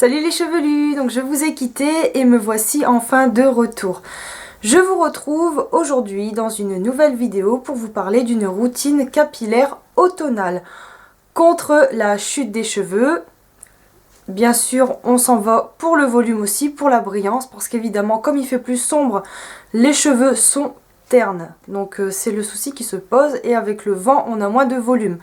Salut les chevelus, donc je vous ai quitté et me voici enfin de retour. Je vous retrouve aujourd'hui dans une nouvelle vidéo pour vous parler d'une routine capillaire automnale contre la chute des cheveux. Bien sûr, on s'en va pour le volume aussi, pour la brillance, parce qu'évidemment, comme il fait plus sombre, les cheveux sont ternes. Donc c'est le souci qui se pose et avec le vent, on a moins de volume.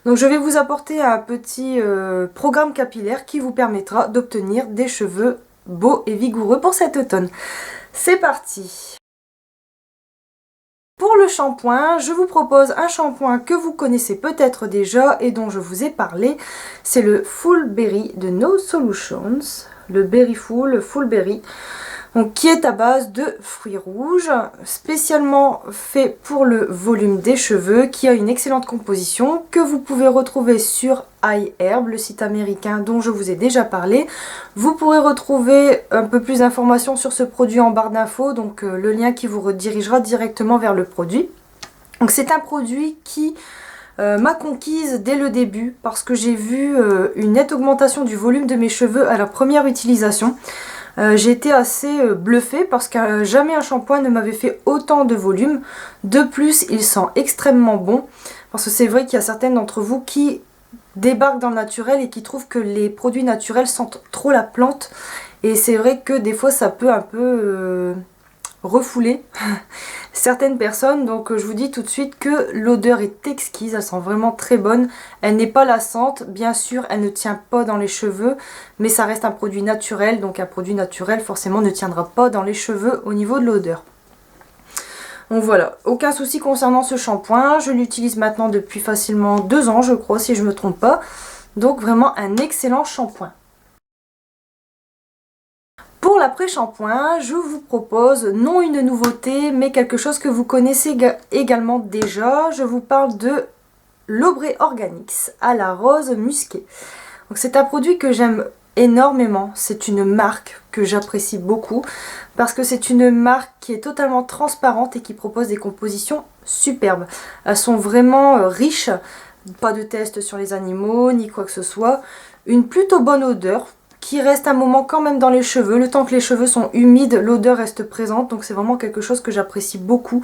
Donc je vais vous apporter un petit programme capillaire qui vous permettra d'obtenir des cheveux beaux et vigoureux pour cet automne. C'est parti! Pour le shampoing, je vous propose un shampoing que vous connaissez peut-être déjà et dont je vous ai parlé. C'est le Full Berry de No Solutions, le Berry Full Berry, donc, qui est à base de fruits rouges, spécialement fait pour le volume des cheveux, qui a une excellente composition, que vous pouvez retrouver sur iHerb, le site américain dont je vous ai déjà parlé. Vous pourrez retrouver un peu plus d'informations sur ce produit en barre d'infos, donc le lien qui vous redirigera directement vers le produit. Donc c'est un produit qui m'a conquise dès le début, parce que j'ai vu une nette augmentation du volume de mes cheveux à la première utilisation. J'ai été assez bluffée parce que jamais un shampoing ne m'avait fait autant de volume. De plus, il sent extrêmement bon. Parce que c'est vrai qu'il y a certaines d'entre vous qui débarquent dans le naturel et qui trouvent que les produits naturels sentent trop la plante. Et c'est vrai que des fois ça peut un peu refouler certaines personnes. Donc je vous dis tout de suite que l'odeur est exquise, elle sent vraiment très bonne. Elle n'est pas lassante, bien sûr elle ne tient pas dans les cheveux, mais ça reste un produit naturel, donc un produit naturel forcément ne tiendra pas dans les cheveux au niveau de l'odeur. Donc voilà, aucun souci concernant ce shampoing, je l'utilise maintenant depuis facilement 2 ans je crois si je ne me trompe pas. Donc vraiment un excellent shampoing. Pour l'après-shampoing, je vous propose non une nouveauté, mais quelque chose que vous connaissez également déjà. Je vous parle de l'Aubrey Organics à la rose musquée. C'est un produit que j'aime énormément. C'est une marque que j'apprécie beaucoup parce que c'est une marque qui est totalement transparente et qui propose des compositions superbes. Elles sont vraiment riches, pas de test sur les animaux ni quoi que ce soit. Une plutôt bonne odeur qui reste un moment quand même dans les cheveux. Le temps que les cheveux sont humides, l'odeur reste présente. Donc c'est vraiment quelque chose que j'apprécie beaucoup.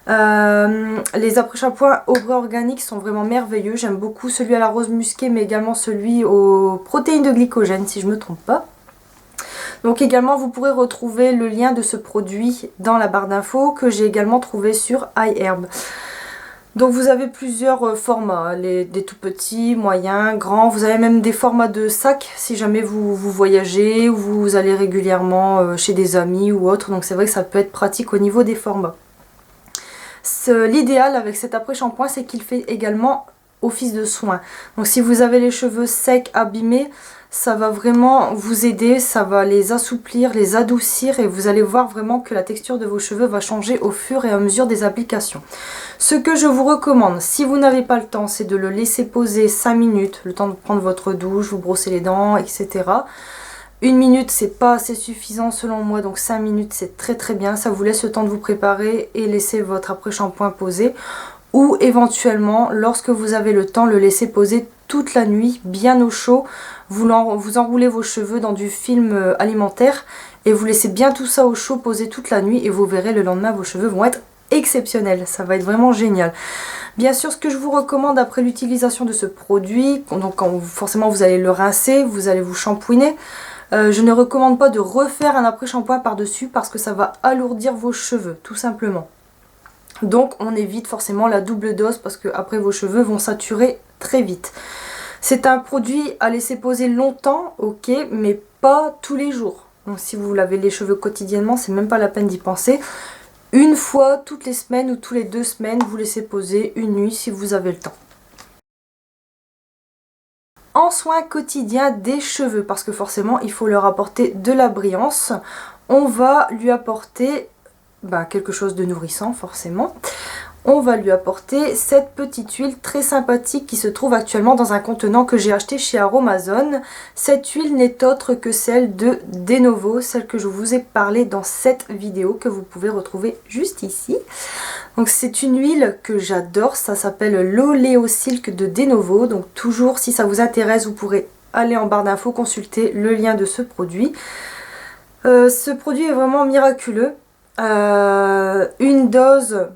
Les après-shampoings Aubrey Organics sont vraiment merveilleux. J'aime beaucoup celui à la rose musquée, mais également celui aux protéines de glycogène, si je ne me trompe pas. Donc également, vous pourrez retrouver le lien de ce produit dans la barre d'infos que j'ai également trouvé sur iHerb. Donc vous avez plusieurs formats, des tout petits, moyens, grands. Vous avez même des formats de sacs si jamais vous voyagez ou vous allez régulièrement chez des amis ou autre. Donc c'est vrai que ça peut être pratique au niveau des formats. L'idéal avec cet après-shampoing, c'est qu'il fait également office de soin. Donc si vous avez les cheveux secs, abîmés, ça va vraiment vous aider, ça va les assouplir, les adoucir et vous allez voir vraiment que la texture de vos cheveux va changer au fur et à mesure des applications. Ce que je vous recommande, si vous n'avez pas le temps, c'est de le laisser poser 5 minutes, le temps de prendre votre douche, vous brosser les dents, etc. 1 minute, c'est pas assez suffisant selon moi, donc 5 minutes c'est très bien, ça vous laisse le temps de vous préparer et laisser votre après-shampoing poser. Ou éventuellement, lorsque vous avez le temps, le laisser poser toute la nuit, bien au chaud. Vous enroulez vos cheveux dans du film alimentaire et vous laissez bien tout ça au chaud poser toute la nuit et vous verrez le lendemain vos cheveux vont être exceptionnels, ça va être vraiment génial. Bien sûr, ce que je vous recommande après l'utilisation de ce produit, donc quand forcément vous allez le rincer, vous allez vous shampouiner. Je ne recommande pas de refaire un après-shampoing par-dessus parce que ça va alourdir vos cheveux, tout simplement. Donc on évite forcément la double dose parce que après vos cheveux vont saturer très vite. C'est un produit à laisser poser longtemps, ok, mais pas tous les jours. Donc si vous lavez les cheveux quotidiennement, c'est même pas la peine d'y penser. Une fois toutes les semaines ou tous les 2 semaines, vous laissez poser une nuit si vous avez le temps. En soins quotidiens des cheveux, parce que forcément il faut leur apporter de la brillance, on va lui apporter quelque chose de nourrissant forcément. On va lui apporter cette petite huile très sympathique qui se trouve actuellement dans un contenant que j'ai acheté chez Aromazone. Cette huile n'est autre que celle de Denovo, celle que je vous ai parlé dans cette vidéo que vous pouvez retrouver juste ici. Donc c'est une huile que j'adore, ça s'appelle l'Oléosilk de Denovo. Donc toujours si ça vous intéresse, vous pourrez allez en barre d'infos, consultez le lien de ce produit. Ce produit est vraiment miraculeux. Une dose,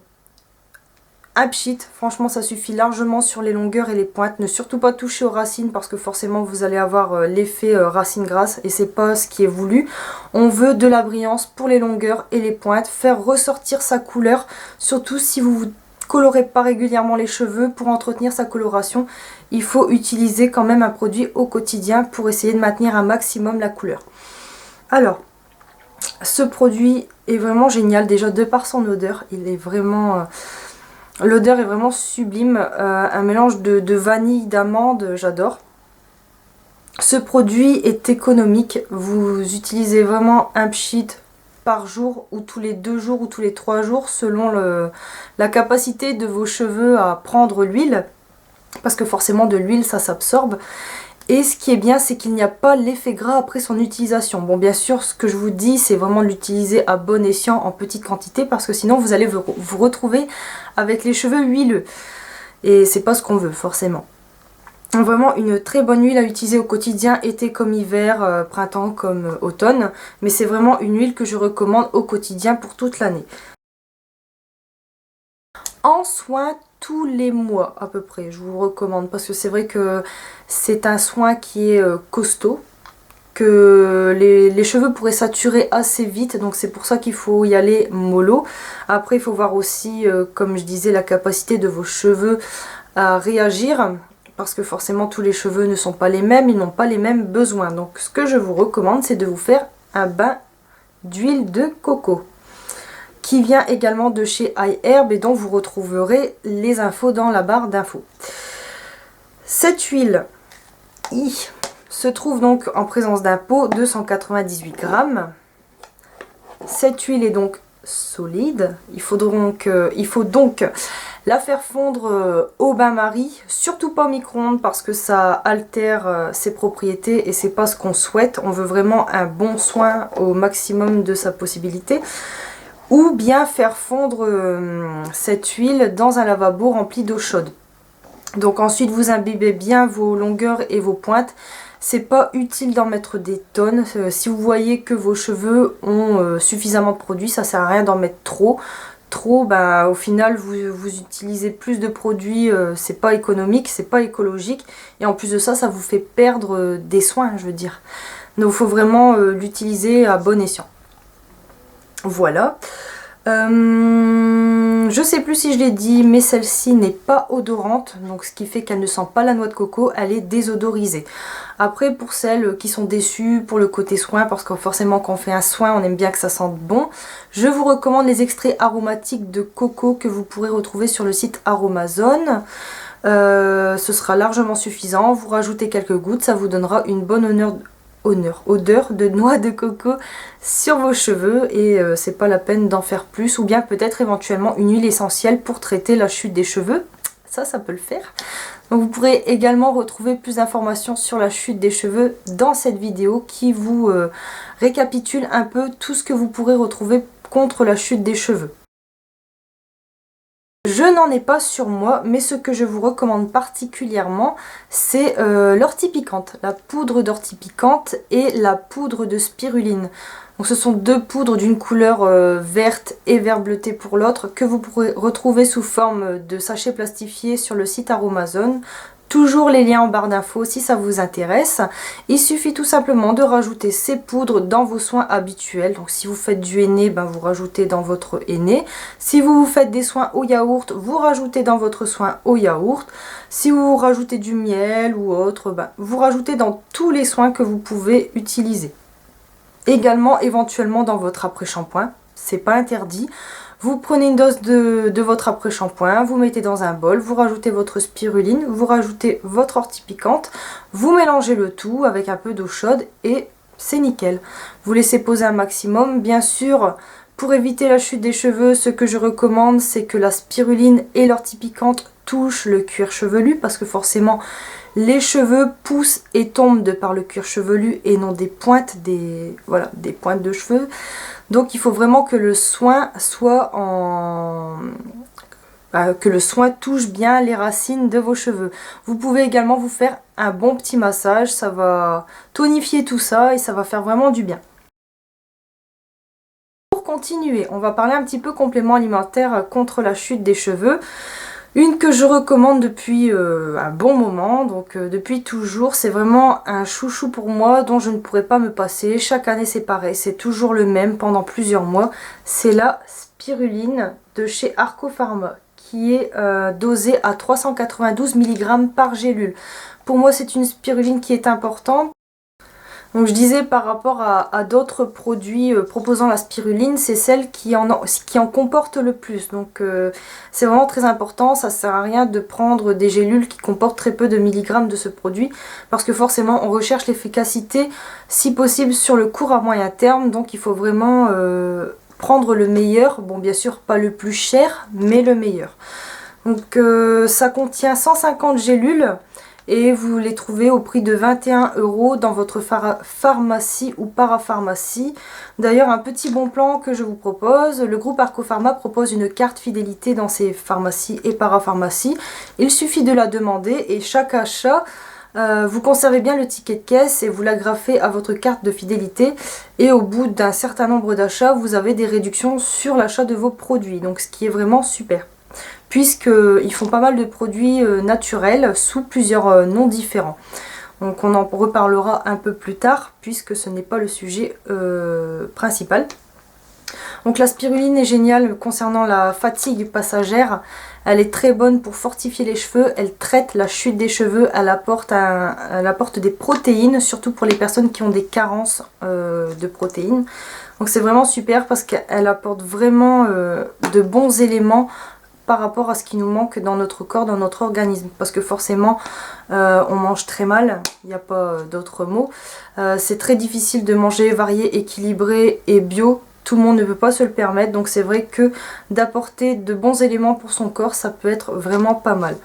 un pchit, franchement ça suffit largement sur les longueurs et les pointes. Ne surtout pas toucher aux racines parce que forcément vous allez avoir l'effet racine grasse et c'est pas ce qui est voulu. On veut de la brillance pour les longueurs et les pointes, faire ressortir sa couleur, surtout si vous vous colorez pas régulièrement les cheveux. Pour entretenir sa coloration, il faut utiliser quand même un produit au quotidien pour essayer de maintenir un maximum la couleur. Alors, ce produit est vraiment génial, déjà de par son odeur, il est vraiment... l'odeur est vraiment sublime, un mélange de vanille, d'amande, j'adore. Ce produit est économique, vous utilisez vraiment un pchit par jour ou tous les 2 jours ou tous les 3 jours selon la capacité de vos cheveux à prendre l'huile, parce que forcément de l'huile ça s'absorbe. Et ce qui est bien, c'est qu'il n'y a pas l'effet gras après son utilisation. Bon, bien sûr, ce que je vous dis, c'est vraiment de l'utiliser à bon escient en petite quantité, parce que sinon vous allez vous retrouver avec les cheveux huileux. Et c'est pas ce qu'on veut, forcément. Vraiment une très bonne huile à utiliser au quotidien, été comme hiver, printemps comme automne. Mais c'est vraiment une huile que je recommande au quotidien pour toute l'année. En soin tous les mois à peu près, je vous recommande, parce que c'est vrai que c'est un soin qui est costaud, que les cheveux pourraient saturer assez vite, donc c'est pour ça qu'il faut y aller mollo. Après il faut voir aussi, comme je disais, la capacité de vos cheveux à réagir, parce que forcément tous les cheveux ne sont pas les mêmes, ils n'ont pas les mêmes besoins. Donc ce que je vous recommande, c'est de vous faire un bain d'huile de coco, qui vient également de chez iHerb et dont vous retrouverez les infos dans la barre d'infos. Cette huile se trouve donc en présence d'un pot de 198 grammes. Cette huile est donc solide. Il faut donc la faire fondre au bain-marie, surtout pas au micro-ondes parce que ça altère ses propriétés et c'est pas ce qu'on souhaite. On veut vraiment un bon soin au maximum de sa possibilité. Ou bien faire fondre cette huile dans un lavabo rempli d'eau chaude. Donc ensuite vous imbibez bien vos longueurs et vos pointes. C'est pas utile d'en mettre des tonnes. Si vous voyez que vos cheveux ont suffisamment de produits, ça sert à rien d'en mettre trop. Trop, au final vous utilisez plus de produits, c'est pas économique, c'est pas écologique. Et en plus de ça, ça vous fait perdre des soins, je veux dire. Donc il faut vraiment l'utiliser à bon escient. Voilà. Je sais plus si je l'ai dit, mais celle-ci n'est pas odorante, donc ce qui fait qu'elle ne sent pas la noix de coco, elle est désodorisée. Après, pour celles qui sont déçues pour le côté soin, parce que forcément quand on fait un soin, on aime bien que ça sente bon, je vous recommande les extraits aromatiques de coco que vous pourrez retrouver sur le site Aromazone. Ce sera largement suffisant, vous rajoutez quelques gouttes, ça vous donnera une bonne odeur de noix de coco sur vos cheveux et c'est pas la peine d'en faire plus, ou bien peut-être éventuellement une huile essentielle pour traiter la chute des cheveux, ça peut le faire. Donc vous pourrez également retrouver plus d'informations sur la chute des cheveux dans cette vidéo qui vous récapitule un peu tout ce que vous pourrez retrouver contre la chute des cheveux. Je n'en ai pas sur moi, mais ce que je vous recommande particulièrement, c'est l'ortie piquante, la poudre d'ortie piquante et la poudre de spiruline. Donc ce sont deux poudres d'une couleur verte et vert bleuté pour l'autre que vous pourrez retrouver sous forme de sachets plastifiés sur le site Aromazone. Toujours les liens en barre d'infos si ça vous intéresse. Il suffit tout simplement de rajouter ces poudres dans vos soins habituels. Donc si vous faites du henné, vous rajoutez dans votre henné. Si vous faites des soins au yaourt, vous rajoutez dans votre soin au yaourt. Si vous rajoutez du miel ou autre, vous rajoutez dans tous les soins que vous pouvez utiliser. Également éventuellement dans votre après-shampoing, c'est pas interdit. Vous prenez une dose de votre après-shampoing, vous mettez dans un bol, vous rajoutez votre spiruline, vous rajoutez votre ortie piquante, vous mélangez le tout avec un peu d'eau chaude et c'est nickel. Vous laissez poser un maximum. Bien sûr, pour éviter la chute des cheveux, ce que je recommande, c'est que la spiruline et l'ortie piquante touchent le cuir chevelu parce que forcément les cheveux poussent et tombent de par le cuir chevelu et non des pointes, des pointes de cheveux. Donc il faut vraiment que le soin soit que le soin touche bien les racines de vos cheveux. Vous pouvez également vous faire un bon petit massage, ça va tonifier tout ça et ça va faire vraiment du bien. Pour continuer, on va parler un petit peu complément alimentaire contre la chute des cheveux. Une que je recommande depuis un bon moment, donc depuis toujours, c'est vraiment un chouchou pour moi dont je ne pourrais pas me passer. Chaque année c'est pareil, c'est toujours le même pendant plusieurs mois. C'est la spiruline de chez Arco Pharma qui est dosée à 392 mg par gélule. Pour moi c'est une spiruline qui est importante. Donc je disais par rapport à d'autres produits proposant la spiruline, c'est celle qui en comporte le plus. Donc c'est vraiment très important, ça sert à rien de prendre des gélules qui comportent très peu de milligrammes de ce produit. Parce que forcément on recherche l'efficacité si possible sur le court à moyen terme. Donc il faut vraiment prendre le meilleur. Bon bien sûr pas le plus cher mais le meilleur. Donc ça contient 150 gélules. Et vous les trouvez au prix de 21 € dans votre pharmacie ou parapharmacie. D'ailleurs, un petit bon plan que je vous propose, le groupe Arco Pharma propose une carte fidélité dans ses pharmacies et parapharmacies. Il suffit de la demander et chaque achat, vous conservez bien le ticket de caisse et vous l'agrafez à votre carte de fidélité. Et au bout d'un certain nombre d'achats, vous avez des réductions sur l'achat de vos produits. Donc ce qui est vraiment super. Puisqu'ils font pas mal de produits naturels sous plusieurs noms différents. Donc on en reparlera un peu plus tard puisque ce n'est pas le sujet principal. Donc la spiruline est géniale concernant la fatigue passagère. Elle est très bonne pour fortifier les cheveux, elle traite la chute des cheveux, elle apporte des protéines, surtout pour les personnes qui ont des carences de protéines. Donc c'est vraiment super parce qu'elle apporte vraiment de bons éléments par rapport à ce qui nous manque dans notre corps, dans notre organisme. Parce que forcément, on mange très mal, il n'y a pas d'autre mot. C'est très difficile de manger varié, équilibré et bio. Tout le monde ne peut pas se le permettre. Donc c'est vrai que d'apporter de bons éléments pour son corps, ça peut être vraiment pas mal.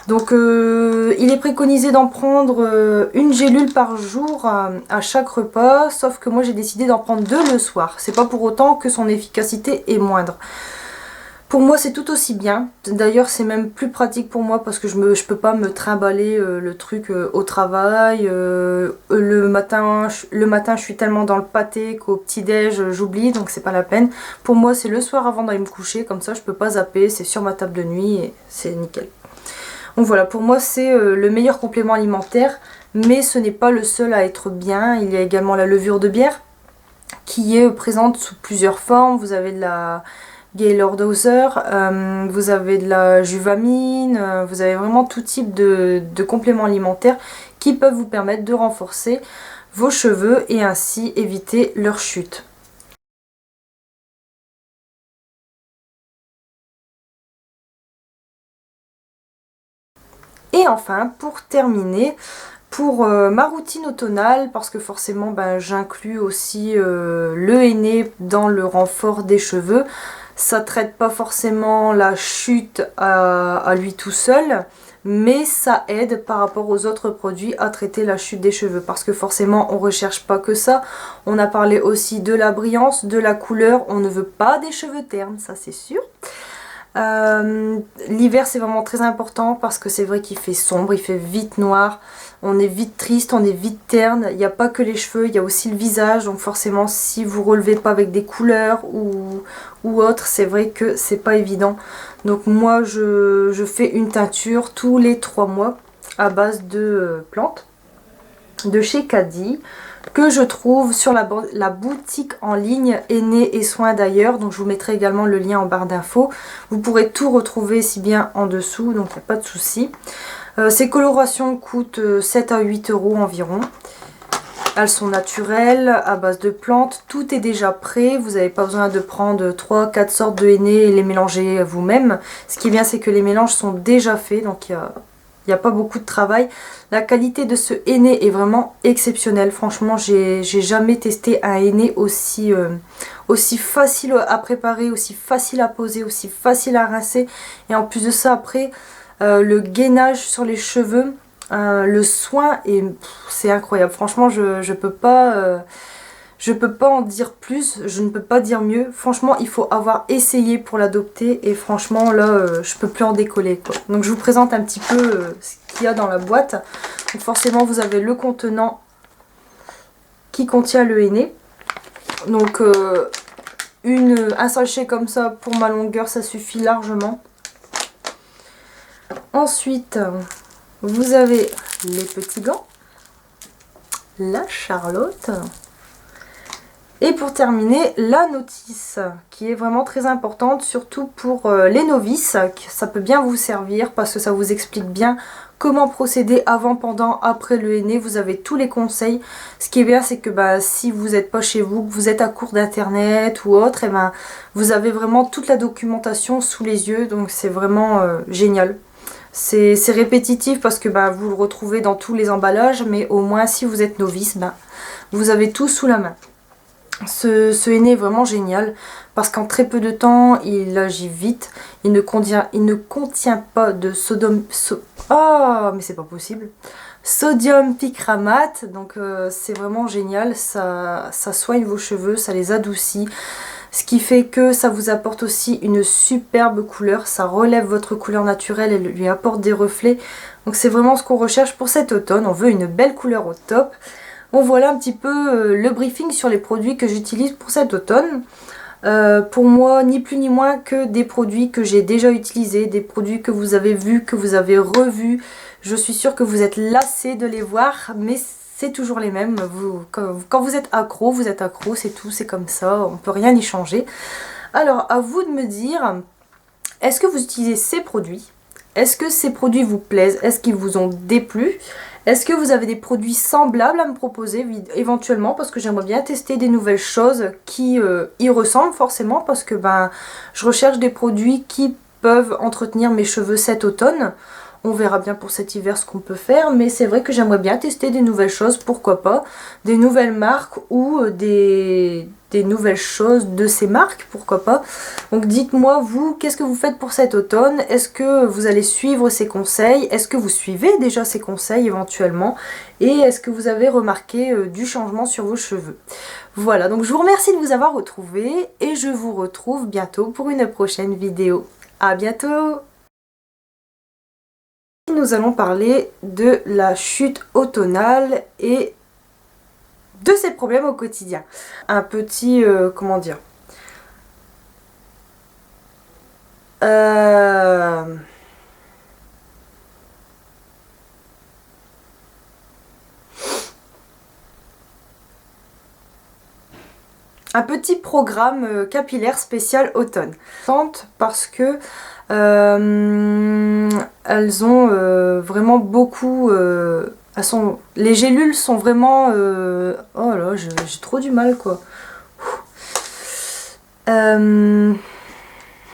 Donc il est préconisé d'en prendre une gélule par jour à chaque repas. Sauf que moi j'ai décidé d'en prendre 2 le soir. C'est pas pour autant que son efficacité est moindre. Pour moi c'est tout aussi bien, d'ailleurs c'est même plus pratique pour moi parce que je peux pas me trimballer le truc au travail, le matin je suis tellement dans le pâté qu'au petit déj j'oublie donc c'est pas la peine. Pour moi c'est le soir avant d'aller me coucher, comme ça je peux pas zapper, c'est sur ma table de nuit et c'est nickel. Donc voilà, pour moi c'est le meilleur complément alimentaire, mais ce n'est pas le seul à être bien. Il y a également la levure de bière qui est présente sous plusieurs formes. Vous avez de la Gaylord Hauser, vous avez de la juvamine, vous avez vraiment tout type de compléments alimentaires qui peuvent vous permettre de renforcer vos cheveux et ainsi éviter leur chute. Et enfin, pour terminer, pour ma routine automnale, parce que forcément j'inclus aussi le henné dans le renfort des cheveux. Ça traite pas forcément la chute à lui tout seul, mais ça aide par rapport aux autres produits à traiter la chute des cheveux. Parce que forcément on recherche pas que ça, on a parlé aussi de la brillance, de la couleur, on ne veut pas des cheveux ternes, ça c'est sûr. L'hiver c'est vraiment très important parce que c'est vrai qu'il fait sombre, il fait vite noir, on est vite triste, on est vite terne. Il n'y a pas que les cheveux, il y a aussi le visage, donc forcément si vous relevez pas avec des couleurs ou autre, c'est vrai que c'est pas évident. Donc moi je fais une teinture tous les 3 mois à base de plantes de chez Caddy, que je trouve sur la boutique en ligne Henné et Soins d'ailleurs. Donc je vous mettrai également le lien en barre d'infos. Vous pourrez tout retrouver si bien en dessous, donc il n'y a pas de souci. Ces colorations coûtent 7 à 8 € environ. Elles sont naturelles, à base de plantes, tout est déjà prêt. Vous n'avez pas besoin de prendre 3-4 sortes de henné et les mélanger vous-même. Ce qui est bien, c'est que les mélanges sont déjà faits, donc il n'y a pas beaucoup de travail. La qualité de ce henné est vraiment exceptionnelle. Franchement, j'ai jamais testé un henné aussi facile à préparer, aussi facile à poser, aussi facile à rincer. Et en plus de ça, après, le gainage sur les cheveux, le soin, c'est incroyable. Franchement, je peux pas Je peux pas en dire plus, je ne peux pas dire mieux. Franchement, il faut avoir essayé pour l'adopter et franchement là, je peux plus en décoller quoi. Donc je vous présente un petit peu ce qu'il y a dans la boîte. Donc forcément, vous avez le contenant qui contient le henné. Donc un sachet comme ça pour ma longueur, ça suffit largement. Ensuite, vous avez les petits gants, la Charlotte. Et pour terminer, la notice, qui est vraiment très importante, surtout pour les novices. Ça peut bien vous servir parce que ça vous explique bien comment procéder avant, pendant, après le henné. Vous avez tous les conseils. Ce qui est bien, c'est que si vous n'êtes pas chez vous, que vous êtes à court d'internet ou autre, et vous avez vraiment toute la documentation sous les yeux. Donc c'est vraiment génial. C'est répétitif parce que vous le retrouvez dans tous les emballages, mais au moins si vous êtes novice, vous avez tout sous la main. Ce henné est vraiment génial parce qu'en très peu de temps il agit vite, il ne contient pas de mais c'est pas possible, sodium picramate, donc c'est vraiment génial, ça soigne vos cheveux, ça les adoucit, ce qui fait que ça vous apporte aussi une superbe couleur, ça relève votre couleur naturelle et lui apporte des reflets, donc c'est vraiment ce qu'on recherche pour cet automne, on veut une belle couleur au top. Bon, voilà un petit peu le briefing sur les produits que j'utilise pour cet automne. Pour moi, ni plus ni moins que des produits que j'ai déjà utilisés, des produits que vous avez vus, que vous avez revus. Je suis sûre que vous êtes lassés de les voir, mais c'est toujours les mêmes. Quand vous êtes accro, c'est tout, c'est comme ça, on peut rien y changer. Alors, à vous de me dire, est-ce que vous utilisez ces produits? Est-ce que ces produits vous plaisent? Est-ce qu'ils vous ont déplu? Est-ce que vous avez des produits semblables à me proposer éventuellement? Parce que j'aimerais bien tester des nouvelles choses qui y ressemblent forcément. Parce que je recherche des produits qui peuvent entretenir mes cheveux cet automne. On verra bien pour cet hiver ce qu'on peut faire. Mais c'est vrai que j'aimerais bien tester des nouvelles choses. Pourquoi pas? Des nouvelles marques ou des nouvelles choses de ces marques. Pourquoi pas? Donc dites-moi vous, qu'est-ce que vous faites pour cet automne? Est-ce que vous allez suivre ces conseils? Est-ce que vous suivez déjà ces conseils éventuellement? Et est-ce que vous avez remarqué du changement sur vos cheveux? Voilà, donc je vous remercie de vous avoir retrouvé et je vous retrouve bientôt pour une prochaine vidéo. À bientôt! Nous allons parler de la chute automnale et de ses problèmes au quotidien. Un petit, comment dire, un petit programme capillaire spécial automne. Parce que elles ont vraiment beaucoup... les gélules sont vraiment... oh là, j'ai trop du mal quoi.